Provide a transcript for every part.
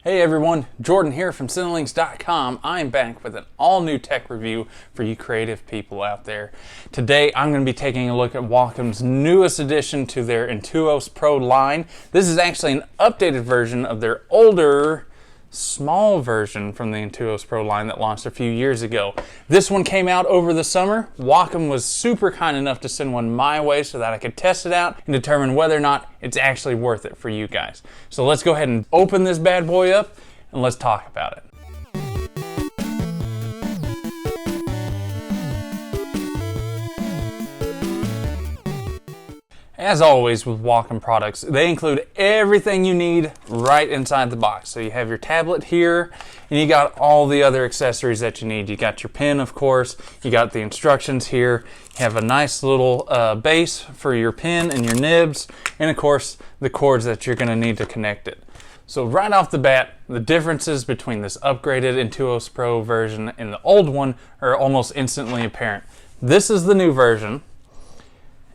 Hey everyone, Jordan here from Cinelinx.com. I'm back with an all-new tech review for you creative people out there. Today I'm going to be taking a look at Wacom's newest addition to their Intuos Pro line. This is actually an updated version of their older, small version from the Intuos Pro line that launched a few years ago. This one came out over the summer. Wacom was super kind enough to send one my way so that I could test it out and determine whether or not it's actually worth it for you guys. So let's go ahead and open this bad boy up and let's talk about it. As always with Wacom products, they include everything you need right inside the box. So you have your tablet here, and you got all the other accessories that you need. You got your pen, of course, you got the instructions here, you have a nice little base for your pen and your nibs, and of course the cords that you're going to need to connect it. So right off the bat, the differences between this upgraded Intuos Pro version and the old one are almost instantly apparent. This is the new version,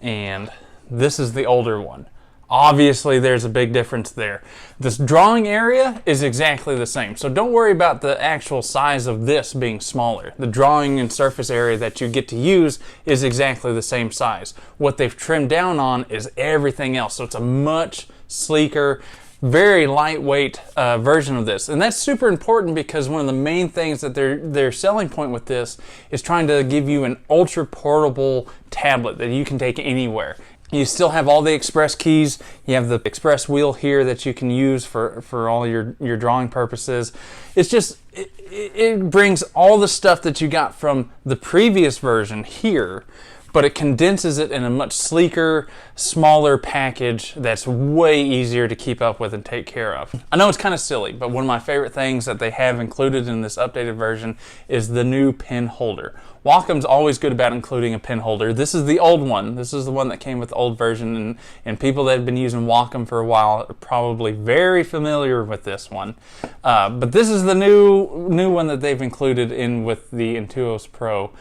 and this is the older one. Obviously there's a big difference there. This drawing area is exactly the same, so don't worry about the actual size of this being smaller. The drawing and surface area that you get to use is exactly the same size. What they've trimmed down on is everything else, so it's a much sleeker, very lightweight version of this. And that's super important because one of the main things that their selling point with this is trying to give you an ultra portable tablet that you can take anywhere. You still have all the express keys. You have the express wheel here that you can use for all your drawing purposes. It's just, it brings all the stuff that you got from the previous version here, but it condenses it in a much sleeker, smaller package that's way easier to keep up with and take care of. I know it's kind of silly, but one of my favorite things that they have included in this updated version is the new pen holder. Wacom's always good about including a pen holder. This is the old one. This is the one that came with the old version, and people that have been using Wacom for a while are probably very familiar with this one. But this is the new one that they've included in with the Intuos Pro,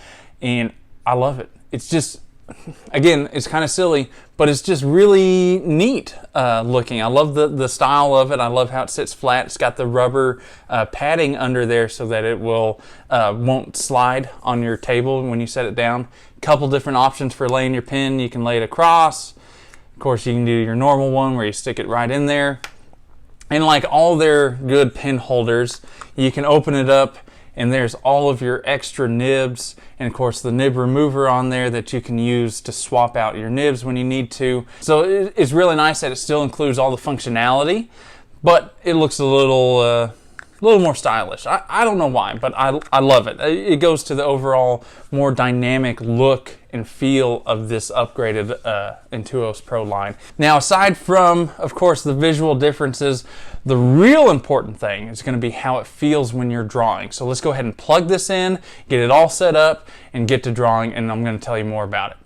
and I love it. It's just, again, it's kind of silly, but it's just really neat looking. I love the style of it. I love how it sits flat. It's got the rubber padding under there so that it won't slide on your table when you set it down. Couple different options for laying your pen. You can lay it across. Of course, you can do your normal one where you stick it right in there. And like all their good pen holders, you can open it up and there's all of your extra nibs, and of course the nib remover on there that you can use to swap out your nibs when you need to. So it's really nice that it still includes all the functionality, but it looks a little more stylish. I don't know why, but I love it. It goes to the overall more dynamic look and feel of this upgraded Intuos Pro line. Now, aside from, of course, the visual differences, the real important thing is going to be how it feels when you're drawing. So let's go ahead and plug this in, get it all set up, and get to drawing, and I'm going to tell you more about it.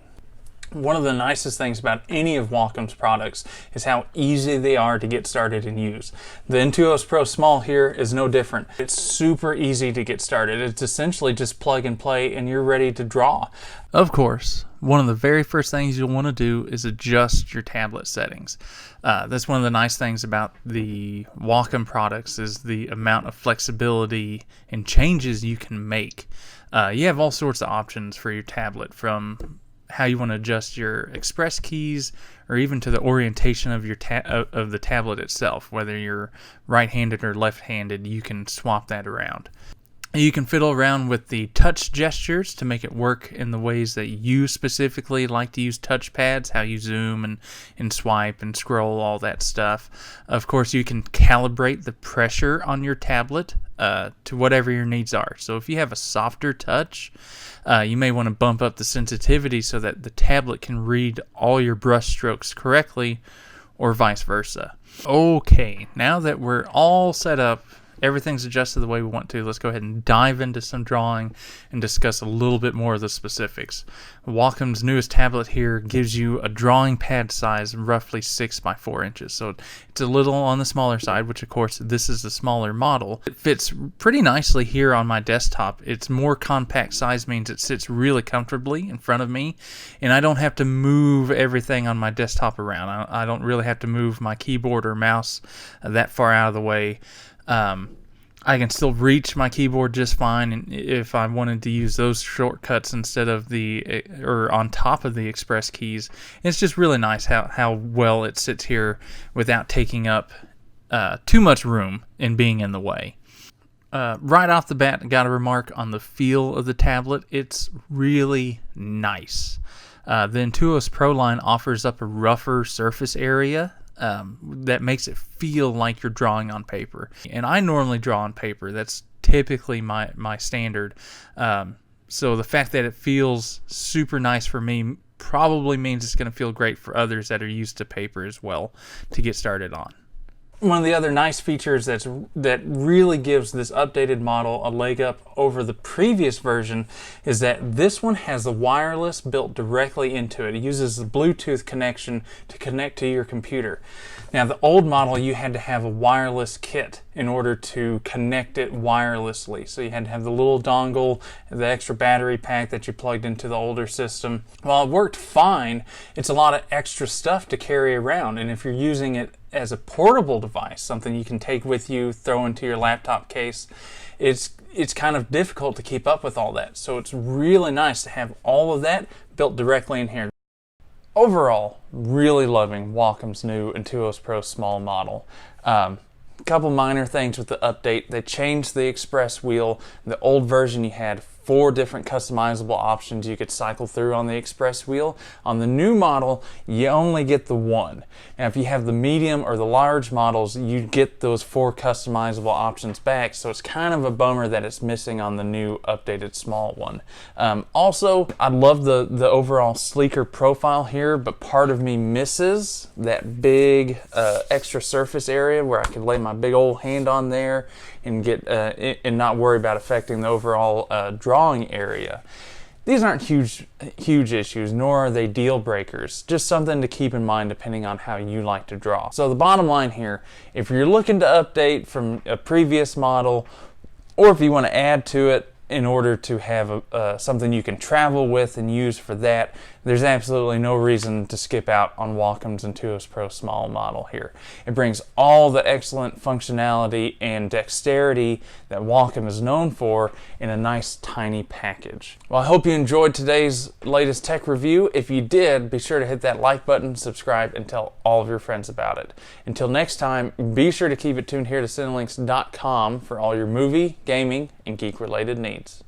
One of the nicest things about any of Wacom's products is how easy they are to get started and use. The Intuos Pro Small here is no different. It's super easy to get started. It's essentially just plug and play and you're ready to draw. Of course, one of the very first things you'll want to do is adjust your tablet settings. That's one of the nice things about the Wacom products is the amount of flexibility and changes you can make. You have all sorts of options for your tablet, from how you want to adjust your express keys, or even to the orientation of your of the tablet itself. Whether you're right-handed or left-handed, you can swap that around. You can fiddle around with the touch gestures to make it work in the ways that you specifically like to use touchpads, how you zoom and swipe and scroll, all that stuff. Of course, you can calibrate the pressure on your tablet to whatever your needs are. So if you have a softer touch, you may want to bump up the sensitivity so that the tablet can read all your brush strokes correctly, or vice versa. Okay, now that we're all set up, everything's adjusted the way we want to, let's go ahead and dive into some drawing and discuss a little bit more of the specifics. Wacom's newest tablet here gives you a drawing pad size roughly 6 by 4 inches, so it's a little on the smaller side, which of course this is the smaller model. It fits pretty nicely here on my desktop. It's more compact size means it sits really comfortably in front of me, and I don't have to move everything on my desktop around. I don't really have to move my keyboard or mouse that far out of the way. I can still reach my keyboard just fine, and if I wanted to use those shortcuts instead of or on top of the express keys. It's just really nice how well it sits here without taking up too much room and being in the way. Right off the bat, I got to remark on the feel of the tablet. It's really nice. The Intuos Pro line offers up a rougher surface area that makes it feel like you're drawing on paper. And I normally draw on paper. That's typically my standard. So the fact that it feels super nice for me probably means it's going to feel great for others that are used to paper as well to get started on. One of the other nice features that really gives this updated model a leg up over the previous version is that this one has the wireless built directly into it. It uses the Bluetooth connection to connect to your computer. Now, the old model, you had to have a wireless kit in order to connect it wirelessly. So you had to have the little dongle, the extra battery pack that you plugged into the older system. While it worked fine, it's a lot of extra stuff to carry around. And if you're using it as a portable device, something you can take with you, throw into your laptop case, it's kind of difficult to keep up with all that. So it's really nice to have all of that built directly in here. Overall, really loving Wacom's new Intuos Pro Small model. Couple minor things with the update. They changed the express wheel. The old version you had 4 different customizable options you could cycle through on the express wheel. On the new model, you only get the 1. Now if you have the medium or the large models, you get those 4 customizable options back, so it's kind of a bummer that it's missing on the new updated small one. Also, I love the overall sleeker profile here, but part of me misses that big extra surface area where I could lay my big old hand on there and get and not worry about affecting the overall drawing area. These aren't huge issues, nor are they deal breakers. Just something to keep in mind depending on how you like to draw. So the bottom line here, if you're looking to update from a previous model, or if you want to add to it in order to have something you can travel with and use for that, there's absolutely no reason to skip out on Wacom's Intuos Pro Small model here. It brings all the excellent functionality and dexterity that Wacom is known for in a nice tiny package. Well, I hope you enjoyed today's latest tech review. If you did, be sure to hit that like button, subscribe, and tell all of your friends about it. Until next time, be sure to keep it tuned here to Cinelinx.com for all your movie, gaming, and geek-related needs.